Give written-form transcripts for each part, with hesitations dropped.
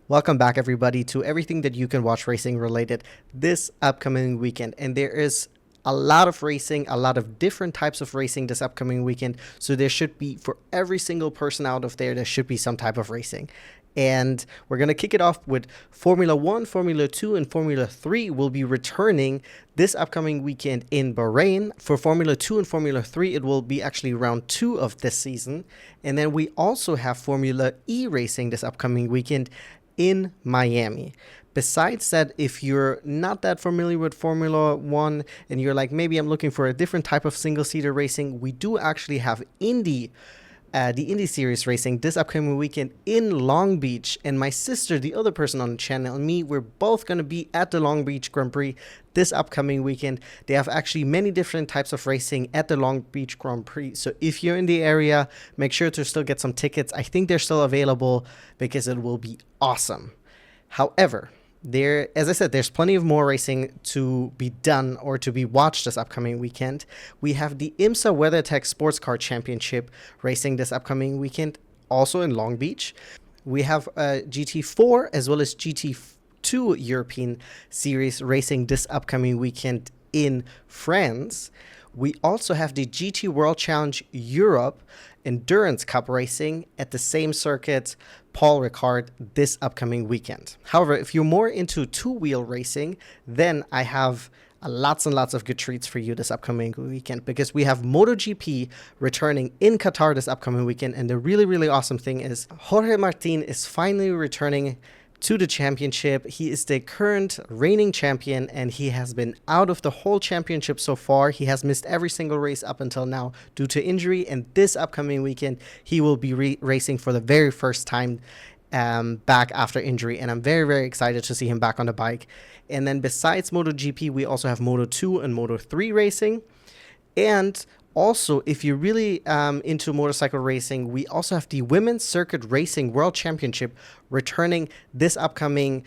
Welcome back, everybody, to everything that you can watch racing related this upcoming weekend. And there is a lot of racing, a lot of different types of racing this upcoming weekend. So there should be, for every single person out of there should be some type of racing. And we're going to kick it off with Formula 1, Formula 2, and Formula 3 will be returning this upcoming weekend in Bahrain. For Formula 2 and Formula 3, it will be actually round 2 of this season. And then we also have Formula E racing this upcoming weekend in Miami. Besides that, if you're not that familiar with Formula 1 and you're like, maybe I'm looking for a different type of single-seater racing, we do actually have the Indy Series racing this upcoming weekend in Long Beach. And my sister, the other person on the channel, and me, we're both going to be at the Long Beach Grand Prix this upcoming weekend. They have actually many different types of racing at the Long Beach Grand Prix. So if you're in the area, make sure to still get some tickets. I think they're still available because it will be awesome. However, as I said, there's plenty of more racing to be done or to be watched this upcoming weekend. We have the IMSA WeatherTech Sports Car Championship racing this upcoming weekend, also in Long Beach. We have GT4 as well as GT2 European Series racing this upcoming weekend in France. We also have the GT World Challenge Europe Endurance Cup racing at the same circuit, Paul Ricard, this upcoming weekend. However, if you're more into two-wheel racing, then I have lots and lots of good treats for you this upcoming weekend, because we have MotoGP returning in Qatar this upcoming weekend. And the really, really awesome thing is Jorge Martin is finally returning to the championship. He is the current reigning champion, and he has been out of the whole championship so far. He has missed every single race up until now due to injury, and this upcoming weekend he will be racing for the very first time back after injury, and I'm very, very excited to see him back on the bike. And then besides MotoGP, we also have Moto2 and Moto3 racing. And also, if you're really into motorcycle racing, we also have the Women's Circuit Racing World Championship returning this upcoming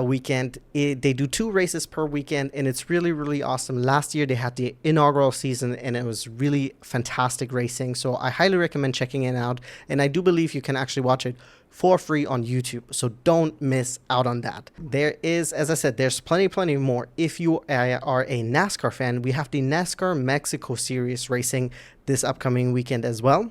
weekend. They do 2 races per weekend, and it's really, really awesome. Last year, they had the inaugural season, and it was really fantastic racing. So I highly recommend checking it out. And I do believe you can actually watch it for free on YouTube, so don't miss out on that. There is, as I said, there's plenty more. If you are a NASCAR fan, we have the NASCAR Mexico Series racing this upcoming weekend as well.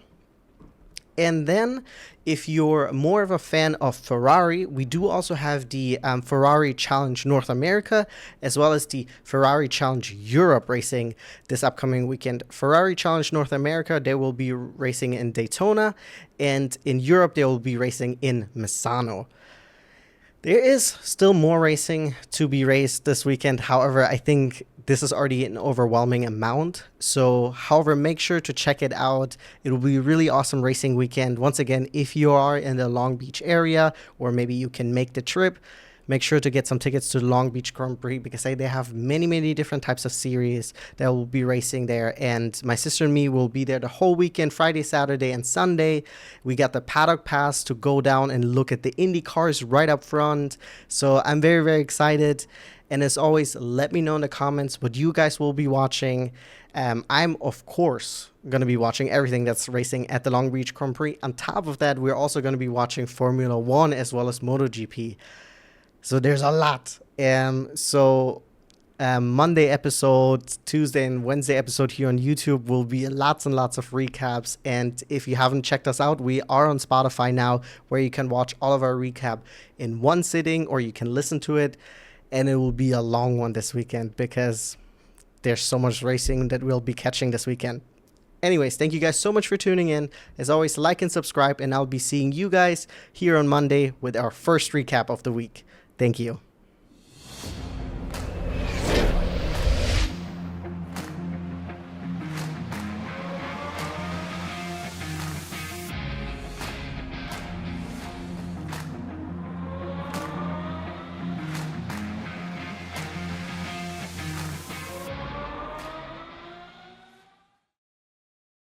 And then if you're more of a fan of Ferrari, we do also have the Ferrari Challenge North America, as well as the Ferrari Challenge Europe racing this upcoming weekend. Ferrari Challenge North America, they will be racing in Daytona, and in Europe, they will be racing in Misano. There is still more racing to be raced this weekend. However, I think this is already an overwhelming amount. So, however, make sure to check it out. It will be a really awesome racing weekend. Once again, if you are in the Long Beach area, or maybe you can make the trip, make sure to get some tickets to the Long Beach Grand Prix, because they have many different types of series that will be racing there. And my sister and me will be there the whole weekend, Friday, Saturday, and Sunday. We got the paddock pass to go down and look at the Indy cars right up front. So I'm very, very excited. And as always, let me know in the comments what you guys will be watching. I'm, of course, going to be watching everything that's racing at the Long Beach Grand Prix. On top of that, we're also going to be watching Formula 1 as well as MotoGP. So there's a lot. Monday episode, Tuesday and Wednesday episode here on YouTube will be lots and lots of recaps. And if you haven't checked us out, we are on Spotify now, where you can watch all of our recap in one sitting, or you can listen to it. And it will be a long one this weekend, because there's so much racing that we'll be catching this weekend. Anyways, thank you guys so much for tuning in. As always, like and subscribe, and I'll be seeing you guys here on Monday with our first recap of the week. Thank you.